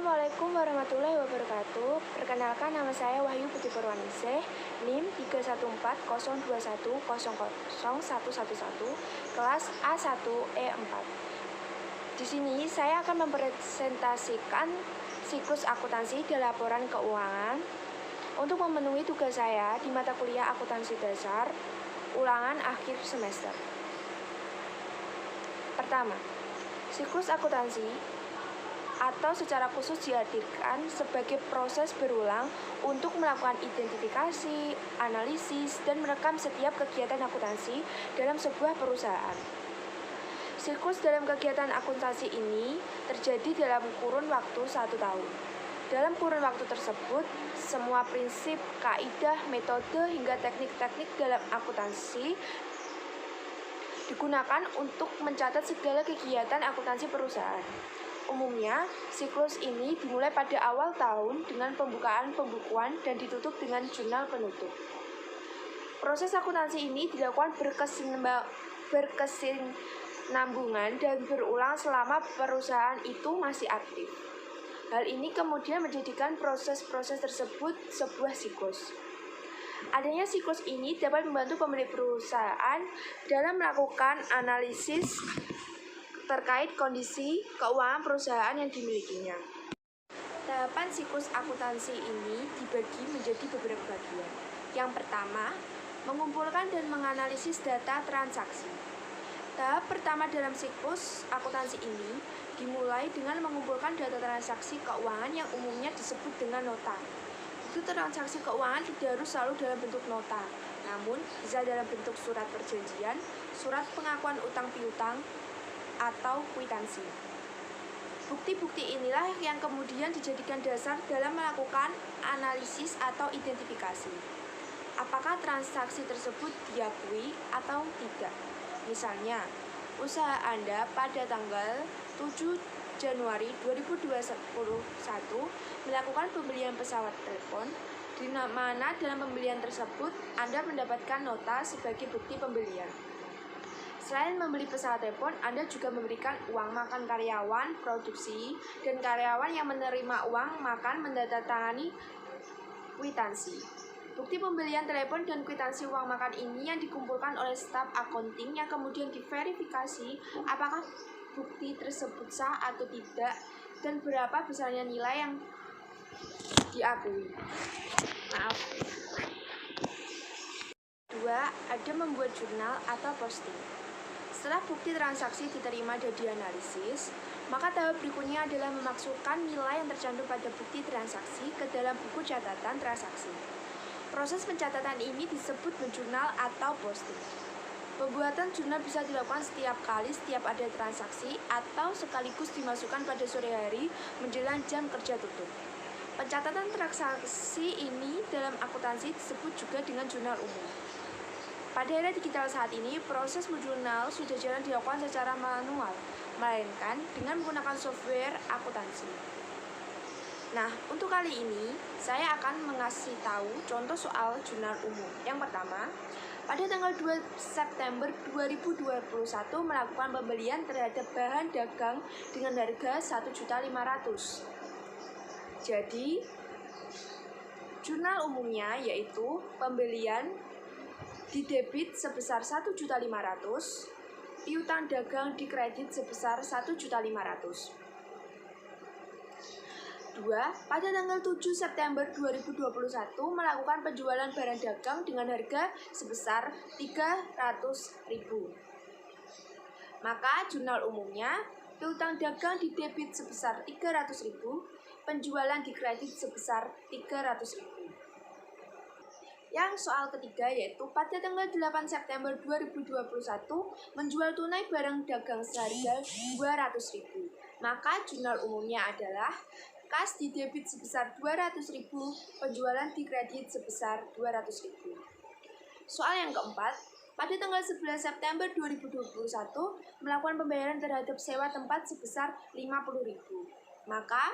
Assalamualaikum warahmatullahi wabarakatuh. Perkenalkan, nama saya Wahyu Putri Purwaningsih, NIM 31402100111, kelas A1E4. Di sini saya akan mempresentasikan siklus akuntansi dan laporan keuangan untuk memenuhi tugas saya di mata kuliah akuntansi dasar ulangan akhir semester. Pertama, siklus akuntansi atau secara khusus dihadirkan sebagai proses berulang untuk melakukan identifikasi, analisis, dan merekam setiap kegiatan akuntansi dalam sebuah perusahaan. Siklus dalam kegiatan akuntansi ini terjadi dalam kurun waktu 1 tahun. Dalam kurun waktu tersebut, semua prinsip, kaidah, metode, hingga teknik-teknik dalam akuntansi digunakan untuk mencatat segala kegiatan akuntansi perusahaan. Umumnya, siklus ini dimulai pada awal tahun dengan pembukaan pembukuan dan ditutup dengan jurnal penutup. Proses akuntansi ini dilakukan berkesinambungan dan berulang selama perusahaan itu masih aktif. Hal ini kemudian menjadikan proses-proses tersebut sebuah siklus. Adanya siklus ini dapat membantu pemilik perusahaan dalam melakukan analisis terkait kondisi keuangan perusahaan yang dimilikinya. Tahapan siklus akuntansi ini dibagi menjadi beberapa bagian. Yang pertama, mengumpulkan dan menganalisis data transaksi. Tahap pertama dalam siklus akuntansi ini dimulai dengan mengumpulkan data transaksi keuangan yang umumnya disebut dengan nota. Bukti transaksi keuangan tidak harus selalu dalam bentuk nota, namun bisa dalam bentuk surat perjanjian, surat pengakuan utang piutang, atau kwitansi. Bukti-bukti inilah yang kemudian dijadikan dasar dalam melakukan analisis atau identifikasi. Apakah transaksi tersebut diakui atau tidak? Misalnya, usaha Anda pada tanggal 7 Januari 2021 melakukan pembelian pesawat telepon, di mana dalam pembelian tersebut Anda mendapatkan nota sebagai bukti pembelian. Selain membeli pesawat telepon, Anda juga memberikan uang makan karyawan produksi, dan karyawan yang menerima uang makan menandatangani kwitansi. Bukti pembelian telepon dan kwitansi uang makan ini yang dikumpulkan oleh staf accounting yang kemudian diverifikasi apakah bukti tersebut sah atau tidak dan berapa besarnya nilai yang diakui. Maaf. 2. Ada membuat jurnal atau posting. Setelah bukti transaksi diterima dan dianalisis, maka tahap berikutnya adalah memasukkan nilai yang tercantum pada bukti transaksi ke dalam buku catatan transaksi. Proses pencatatan ini disebut menjurnal atau posting. Pembuatan jurnal bisa dilakukan setiap kali setiap ada transaksi atau sekaligus dimasukkan pada sore hari menjelang jam kerja tutup. Pencatatan transaksi ini dalam akuntansi disebut juga dengan jurnal umum. Pada era digital saat ini, proses menjurnal sudah jarang dilakukan secara manual, melainkan dengan menggunakan software akuntansi. Nah, untuk kali ini, saya akan mengasih tahu contoh soal jurnal umum. Yang pertama, pada tanggal 2 September 2021 melakukan pembelian terhadap bahan dagang dengan harga 1.500.000. Jadi, jurnal umumnya yaitu pembelian didebit sebesar 1.500.000, piutang dagang dikredit sebesar 1.500.000. 2. Pada tanggal 7 September 2021 melakukan penjualan barang dagang dengan harga sebesar 300.000. Maka jurnal umumnya, piutang dagang didebit sebesar 300.000, penjualan dikredit sebesar 300.000. Yang soal ketiga yaitu pada tanggal 8 September 2021 menjual tunai barang dagang seharga 200.000. Maka jurnal umumnya adalah kas didebit sebesar 200.000, penjualan dikredit sebesar 200.000. Soal yang keempat, pada tanggal 11 September 2021 melakukan pembayaran terhadap sewa tempat sebesar 50.000. Maka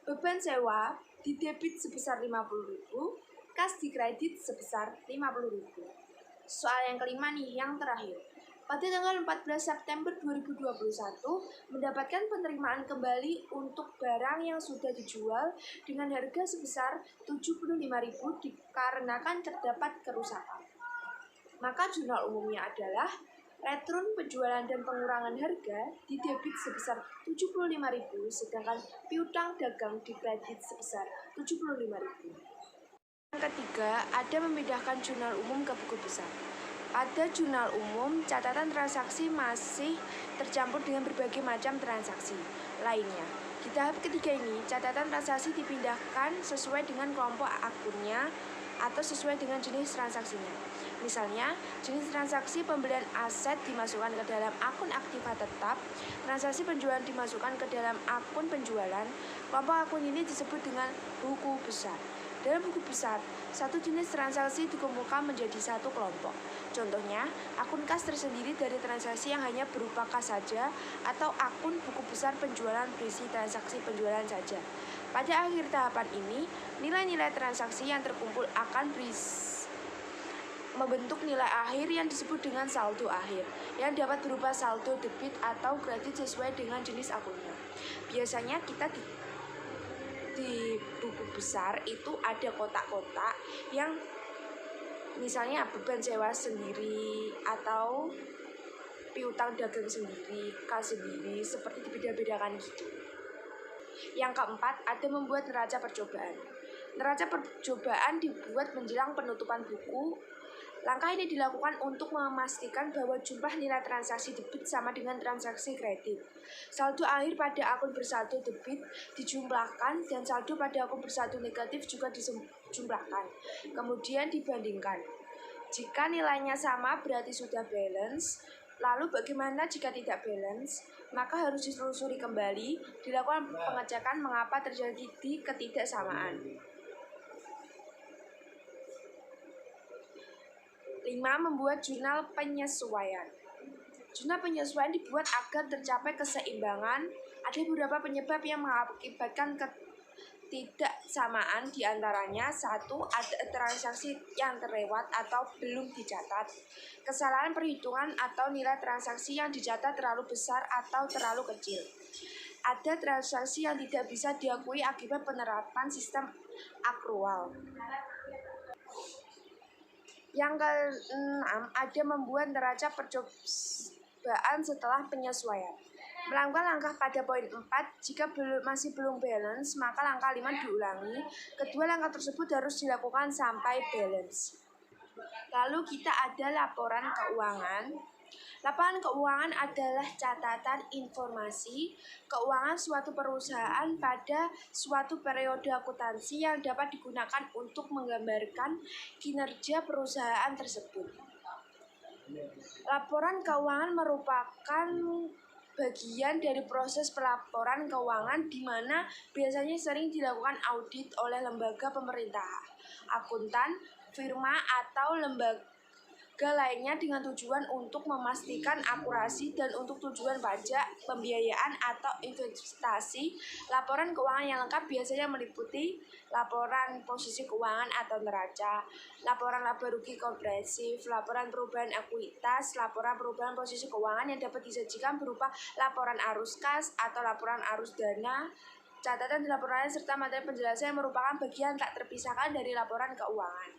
beban sewa didebit sebesar 50.000, kas dikredit sebesar 50.000. Soal yang kelima nih, yang terakhir. pada tanggal 14 September 2021 mendapatkan penerimaan kembali untuk barang yang sudah dijual dengan harga sebesar Rp75.000 dikarenakan terdapat kerusakan. Maka jurnal umumnya adalah retron penjualan dan pengurangan harga didebit sebesar Rp75.000 sedangkan piutang dagang dikredit sebesar Rp75.000. Yang ketiga, ada memindahkan jurnal umum ke buku besar. Pada jurnal umum, catatan transaksi masih tercampur dengan berbagai macam transaksi lainnya. Di tahap ketiga ini, catatan transaksi dipindahkan sesuai dengan kelompok akunnya atau sesuai dengan jenis transaksinya. Misalnya, jenis transaksi pembelian aset dimasukkan ke dalam akun aktiva tetap, transaksi penjualan dimasukkan ke dalam akun penjualan. Kelompok akun ini disebut dengan buku besar. Dalam buku besar, satu jenis transaksi dikumpulkan menjadi satu kelompok. Contohnya, akun kas tersendiri dari transaksi yang hanya berupa kas saja atau akun buku besar penjualan berisi transaksi penjualan saja. Pada akhir tahapan ini, nilai-nilai transaksi yang terkumpul akan membentuk nilai akhir yang disebut dengan saldo akhir, yang dapat berupa saldo debit atau kredit sesuai dengan jenis akunnya. Biasanya kita di buku besar itu ada kotak-kotak yang misalnya beban sewa sendiri atau piutang dagang sendiri, kas sendiri, seperti dibeda-bedakan gitu. Yang keempat, ada membuat neraca percobaan. Neraca percobaan dibuat menjelang penutupan buku. Langkah ini dilakukan untuk memastikan bahwa jumlah nilai transaksi debit sama dengan transaksi kredit. Saldo akhir pada akun bersaldo debit dijumlahkan dan saldo pada akun bersaldo negatif juga dijumlahkan. Kemudian dibandingkan. Jika nilainya sama berarti sudah balance. Lalu bagaimana jika tidak balance? Maka harus ditelusuri kembali, dilakukan pengecekan mengapa terjadi ketidaksamaan. 5. Membuat jurnal penyesuaian. Jurnal penyesuaian dibuat agar tercapai keseimbangan. Ada beberapa penyebab yang mengakibatkan ketidaksamaan, diantaranya 1. Ada transaksi yang terlewat atau belum dicatat, kesalahan perhitungan atau nilai transaksi yang dicatat terlalu besar atau terlalu kecil, ada transaksi yang tidak bisa diakui akibat penerapan sistem akrual. Yang keenam, ada membuat neraca percobaan setelah penyesuaian. Melakukan langkah pada poin 4, jika masih belum balance, maka langkah 5 diulangi. Kedua langkah tersebut harus dilakukan sampai balance. Lalu kita ada laporan keuangan. Laporan keuangan adalah catatan informasi keuangan suatu perusahaan pada suatu periode akuntansi yang dapat digunakan untuk menggambarkan kinerja perusahaan tersebut. Laporan keuangan merupakan bagian dari proses pelaporan keuangan di mana biasanya sering dilakukan audit oleh lembaga pemerintah, akuntan, firma, atau lembaga lainnya dengan tujuan untuk memastikan akurasi dan untuk tujuan pajak, pembiayaan, atau investasi. Laporan keuangan yang lengkap biasanya meliputi laporan posisi keuangan atau neraca, laporan laba rugi komprehensif, laporan perubahan ekuitas, laporan perubahan posisi keuangan yang dapat disajikan berupa laporan arus kas atau laporan arus dana, catatan di laporan serta materi penjelasan yang merupakan bagian tak terpisahkan dari laporan keuangan.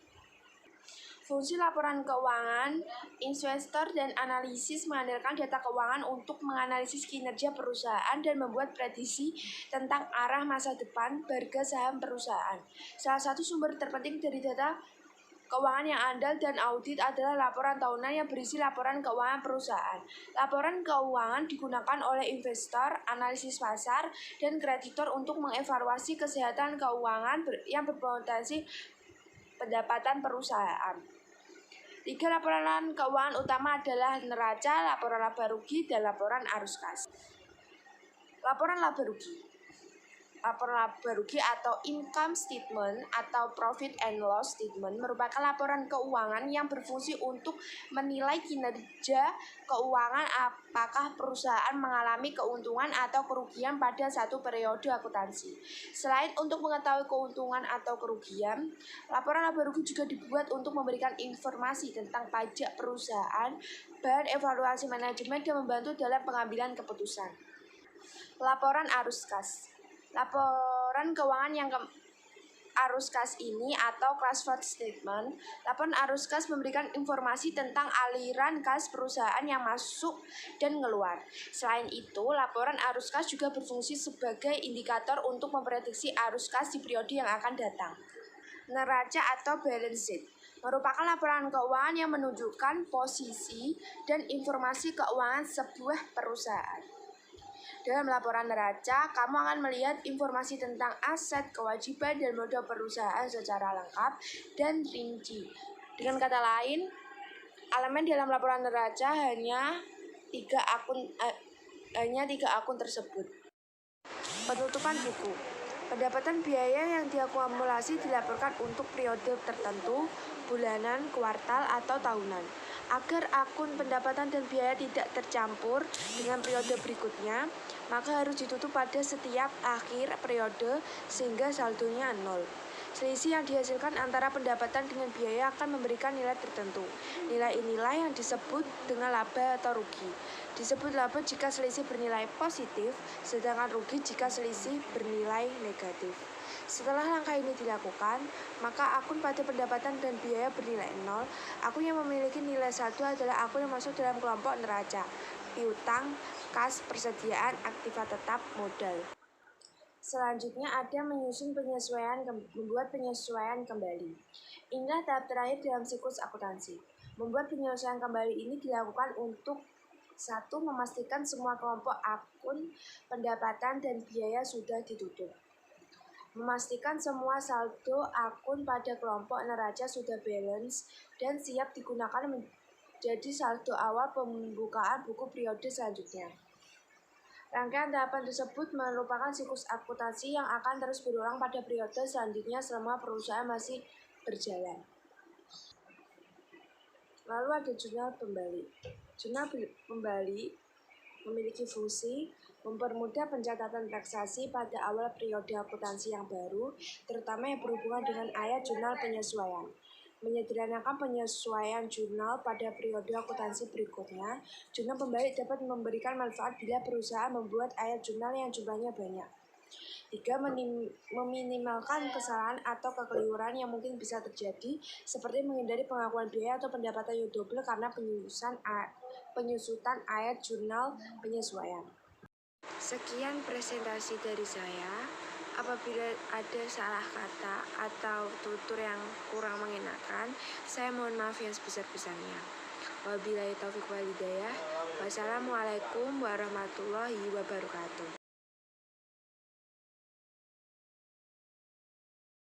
Fungsi laporan keuangan, investor dan analisis mengandalkan data keuangan untuk menganalisis kinerja perusahaan dan membuat prediksi tentang arah masa depan harga saham perusahaan. Salah satu sumber terpenting dari data keuangan yang andal dan audit adalah laporan tahunan yang berisi laporan keuangan perusahaan. Laporan keuangan digunakan oleh investor, analisis pasar, dan kreditor untuk mengevaluasi kesehatan keuangan yang berpotensi pendapatan perusahaan. 3 laporan keuangan utama adalah neraca, laporan laba rugi, dan laporan arus kas. Laporan laba rugi. Laporan laba rugi atau income statement atau profit and loss statement merupakan laporan keuangan yang berfungsi untuk menilai kinerja keuangan apakah perusahaan mengalami keuntungan atau kerugian pada satu periode akuntansi. Selain untuk mengetahui keuntungan atau kerugian, laporan laba rugi juga dibuat untuk memberikan informasi tentang pajak perusahaan, bahan evaluasi manajemen, dan membantu dalam pengambilan keputusan. Laporan arus kas. Laporan keuangan yang arus kas ini atau cash flow statement. Laporan arus kas memberikan informasi tentang aliran kas perusahaan yang masuk dan keluar. Selain itu, laporan arus kas juga berfungsi sebagai indikator untuk memprediksi arus kas di periode yang akan datang. Neraca atau balance sheet merupakan laporan keuangan yang menunjukkan posisi dan informasi keuangan sebuah perusahaan. Dalam laporan neraca, kamu akan melihat informasi tentang aset, kewajiban, dan modal perusahaan secara lengkap dan rinci. Dengan kata lain, elemen dalam laporan neraca hanya tiga akun tersebut. Penutupan buku. Pendapatan biaya yang diakumulasi dilaporkan untuk periode tertentu, bulanan, kuartal, atau tahunan. Agar akun pendapatan dan biaya tidak tercampur dengan periode berikutnya, maka harus ditutup pada setiap akhir periode sehingga saldonya 0. Selisih yang dihasilkan antara pendapatan dengan biaya akan memberikan nilai tertentu. Nilai inilah yang disebut dengan laba atau rugi. Disebut laba jika selisih bernilai positif, sedangkan rugi jika selisih bernilai negatif. Setelah langkah ini dilakukan, maka akun pada pendapatan dan biaya bernilai 0. Akun yang memiliki nilai 1 adalah akun yang masuk dalam kelompok neraca, piutang, kas, persediaan, aktiva tetap, modal. Selanjutnya ada membuat penyesuaian kembali. Inilah tahap terakhir dalam siklus akuntansi. Membuat penyesuaian kembali ini dilakukan untuk 1. Memastikan semua kelompok akun pendapatan dan biaya sudah ditutup. Memastikan semua saldo akun pada kelompok neraca sudah balance dan siap digunakan menjadi saldo awal pembukaan buku periode selanjutnya. Rangkaian tahapan tersebut merupakan siklus akuntansi yang akan terus berulang pada periode selanjutnya selama perusahaan masih berjalan. Lalu ada jurnal pembalik. Jurnal pembalik memiliki fungsi mempermudah pencatatan transaksi pada awal periode akuntansi yang baru, terutama yang berhubungan dengan ayat jurnal penyesuaian. Menyederhanakan penyesuaian jurnal pada periode akuntansi berikutnya, jurnal pembalik dapat memberikan manfaat bila perusahaan membuat ayat jurnal yang jumlahnya banyak. 3. Meminimalkan kesalahan atau kekeliruan yang mungkin bisa terjadi, seperti menghindari pengakuan biaya atau pendapatan yang double karena penyusutan ayat jurnal penyesuaian. Sekian presentasi dari saya. Apabila ada salah kata atau tutur yang kurang mengenakan, saya mohon maaf yang sebesar-besarnya. Wabillahi taufiq wal hidayah. Wassalamualaikum warahmatullahi wabarakatuh.